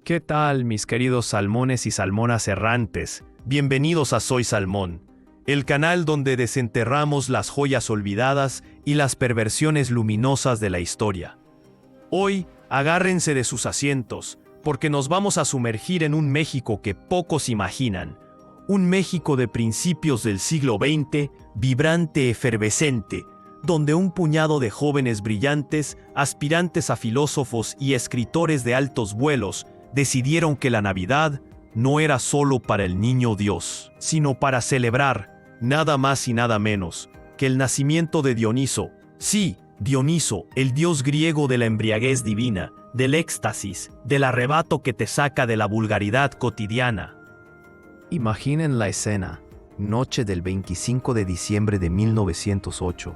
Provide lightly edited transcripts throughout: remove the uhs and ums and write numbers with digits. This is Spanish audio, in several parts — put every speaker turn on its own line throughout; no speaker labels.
¿Qué tal, mis queridos salmones y salmonas errantes? Bienvenidos a Soy Salmón, el canal donde desenterramos las joyas olvidadas y las perversiones luminosas de la historia. Hoy, agárrense de sus asientos, porque nos vamos a sumergir en un México que pocos imaginan. Un México de principios del siglo XX, vibrante, efervescente, donde un puñado de jóvenes brillantes, aspirantes a filósofos y escritores de altos vuelos, decidieron que la Navidad no era solo para el niño Dios, sino para celebrar, nada más y nada menos, que el nacimiento de Dioniso. Sí, Dioniso, el dios griego de la embriaguez divina, del éxtasis, del arrebato que te saca de la vulgaridad cotidiana.
Imaginen la escena, noche del 25 de diciembre de 1908.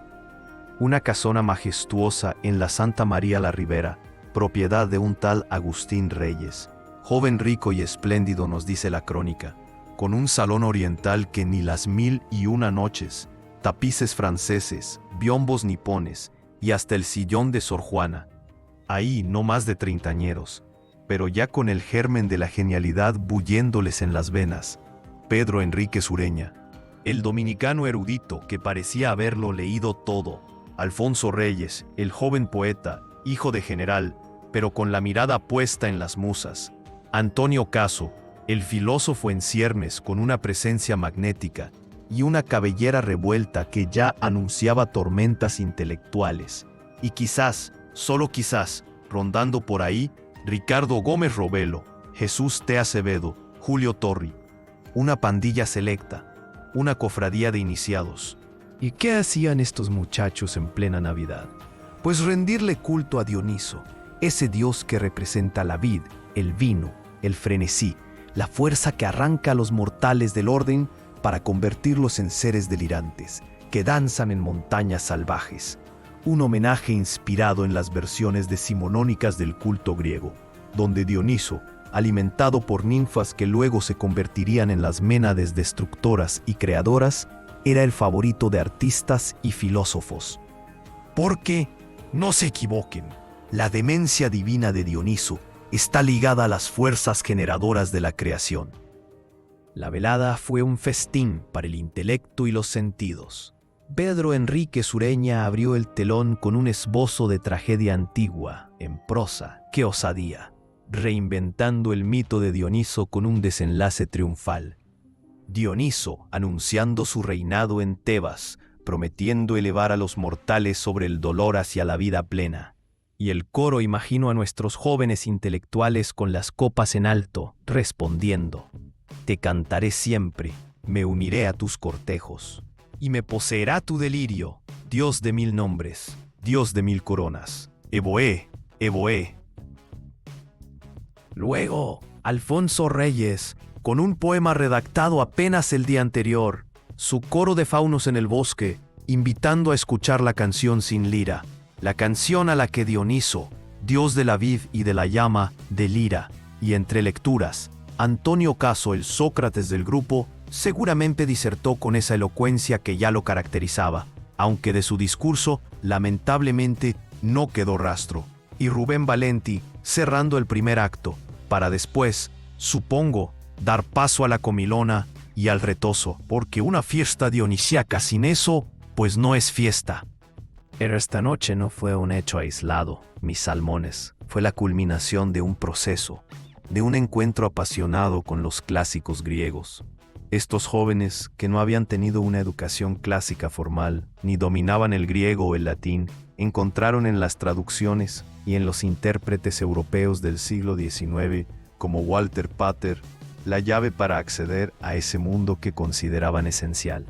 Una casona majestuosa en la Santa María la Ribera, propiedad de un tal Agustín Reyes, joven rico y espléndido, nos dice la crónica, con un salón oriental que ni las 1001 noches, tapices franceses, biombos nipones y hasta el sillón de Sor Juana. Ahí no más de treintañeros, pero ya con el germen de la genialidad bulléndoles en las venas, Pedro Enríquez Ureña, el dominicano erudito que parecía haberlo leído todo, Alfonso Reyes, el joven poeta, hijo de general, pero con la mirada puesta en las musas, Antonio Caso, el filósofo en ciernes con una presencia magnética y una cabellera revuelta que ya anunciaba tormentas intelectuales, y quizás, solo quizás, rondando por ahí, Ricardo Gómez Robelo, Jesús T. Acevedo, Julio Torri, una pandilla selecta, una cofradía de iniciados.
¿Y qué hacían estos muchachos en plena Navidad?
Pues rendirle culto a Dioniso, ese dios que representa la vid, el vino, el frenesí, la fuerza que arranca a los mortales del orden para convertirlos en seres delirantes, que danzan en montañas salvajes. Un homenaje inspirado en las versiones decimonónicas del culto griego, donde Dioniso, alimentado por ninfas que luego se convertirían en las Ménades destructoras y creadoras, era el favorito de artistas y filósofos. Porque, no se equivoquen, la demencia divina de Dioniso está ligada a las fuerzas generadoras de la creación.
La velada fue un festín para el intelecto y los sentidos.
Pedro Enríquez Ureña abrió el telón con un esbozo de tragedia antigua, en prosa. ¡Qué osadía! Reinventando el mito de Dioniso con un desenlace triunfal. Dioniso anunciando su reinado en Tebas, prometiendo elevar a los mortales sobre el dolor hacia la vida plena.
Y el coro imagino a nuestros jóvenes intelectuales con las copas en alto, respondiendo:
te cantaré siempre, me uniré a tus cortejos, y me poseerá tu delirio, Dios de mil nombres, Dios de mil coronas. Evoé, Evoé.
Luego, Alfonso Reyes, con un poema redactado apenas el día anterior, su coro de faunos en el bosque, invitando a escuchar la canción sin lira, la canción a la que Dioniso, dios de la vid y de la llama, delira, y entre lecturas, Antonio Caso, el Sócrates del grupo, seguramente disertó con esa elocuencia que ya lo caracterizaba, aunque de su discurso, lamentablemente, no quedó rastro. Y Rubén Valenti, cerrando el primer acto, para después, supongo, dar paso a la comilona y al retozo, porque una fiesta dionisiaca sin eso, pues no es fiesta.
Pero esta noche no fue un hecho aislado, mis salmones, fue la culminación de un proceso, de un encuentro apasionado con los clásicos griegos. Estos jóvenes, que no habían tenido una educación clásica formal, ni dominaban el griego o el latín, encontraron en las traducciones y en los intérpretes europeos del siglo XIX, como Walter Pater, la llave para acceder a ese mundo que consideraban esencial.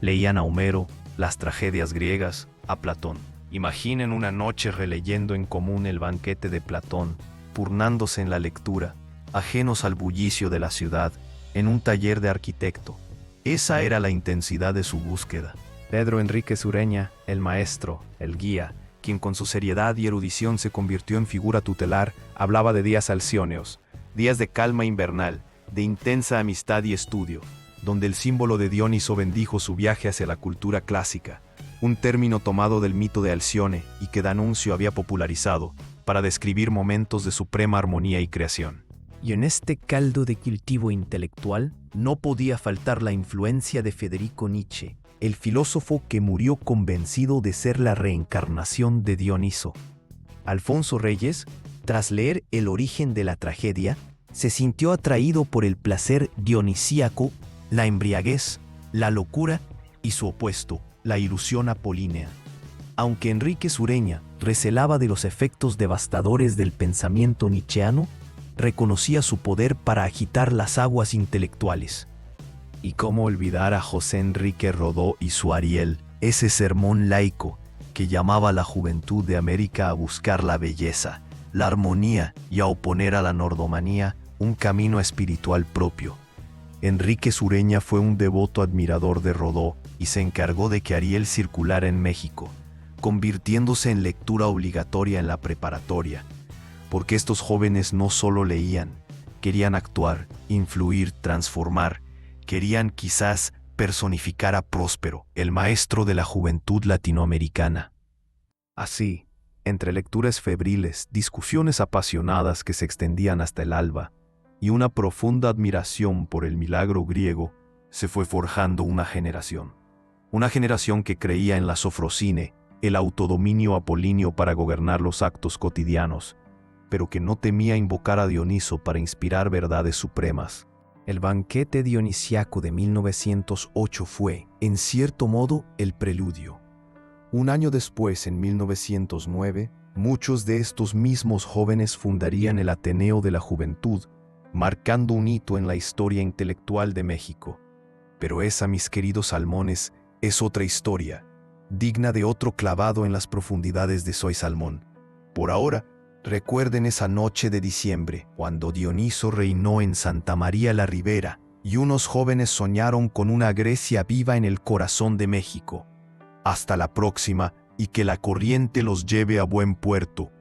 Leían a Homero, las tragedias griegas, a Platón. Imaginen una noche releyendo en común el banquete de Platón, turnándose en la lectura, ajenos al bullicio de la ciudad, en un taller de arquitecto. Esa era la intensidad de su búsqueda.
Pedro Enríquez Ureña, el maestro, el guía, quien con su seriedad y erudición se convirtió en figura tutelar, hablaba de días alcióneos, días de calma invernal, de intensa amistad y estudio, donde el símbolo de Dioniso bendijo su viaje hacia la cultura clásica, un término tomado del mito de Alcione y que D'Annunzio había popularizado para describir momentos de suprema armonía y creación.
Y en este caldo de cultivo intelectual no podía faltar la influencia de Federico Nietzsche, el filósofo que murió convencido de ser la reencarnación de Dioniso. Alfonso Reyes, tras leer El origen de la tragedia, se sintió atraído por el placer dionisíaco, la embriaguez, la locura y su opuesto, la ilusión apolínea. Aunque Enrique Sureña recelaba de los efectos devastadores del pensamiento nietzscheano, reconocía su poder para agitar las aguas intelectuales. Y cómo olvidar a José Enrique Rodó y su Ariel, ese sermón laico que llamaba a la juventud de América a buscar la belleza, la armonía y a oponer a la nordomanía un camino espiritual propio. Enrique Sureña fue un devoto admirador de Rodó y se encargó de que Ariel circulara en México, convirtiéndose en lectura obligatoria en la preparatoria, porque estos jóvenes no solo leían, querían actuar, influir, transformar, querían quizás personificar a Próspero, el maestro de la juventud latinoamericana. Así, entre lecturas febriles, discusiones apasionadas que se extendían hasta el alba, y una profunda admiración por el milagro griego, se fue forjando una generación. Una generación que creía en la sofrosine, el autodominio apolíneo para gobernar los actos cotidianos, pero que no temía invocar a Dioniso para inspirar verdades supremas. El banquete dionisiaco de 1908 fue, en cierto modo, el preludio. Un año después, en 1909, muchos de estos mismos jóvenes fundarían el Ateneo de la Juventud, marcando un hito en la historia intelectual de México. Pero esa, mis queridos salmones, es otra historia, digna de otro clavado en las profundidades de Soy Salmón. Por ahora, recuerden esa noche de diciembre, cuando Dioniso reinó en Santa María la Ribera y unos jóvenes soñaron con una Grecia viva en el corazón de México. Hasta la próxima y que la corriente los lleve a buen puerto.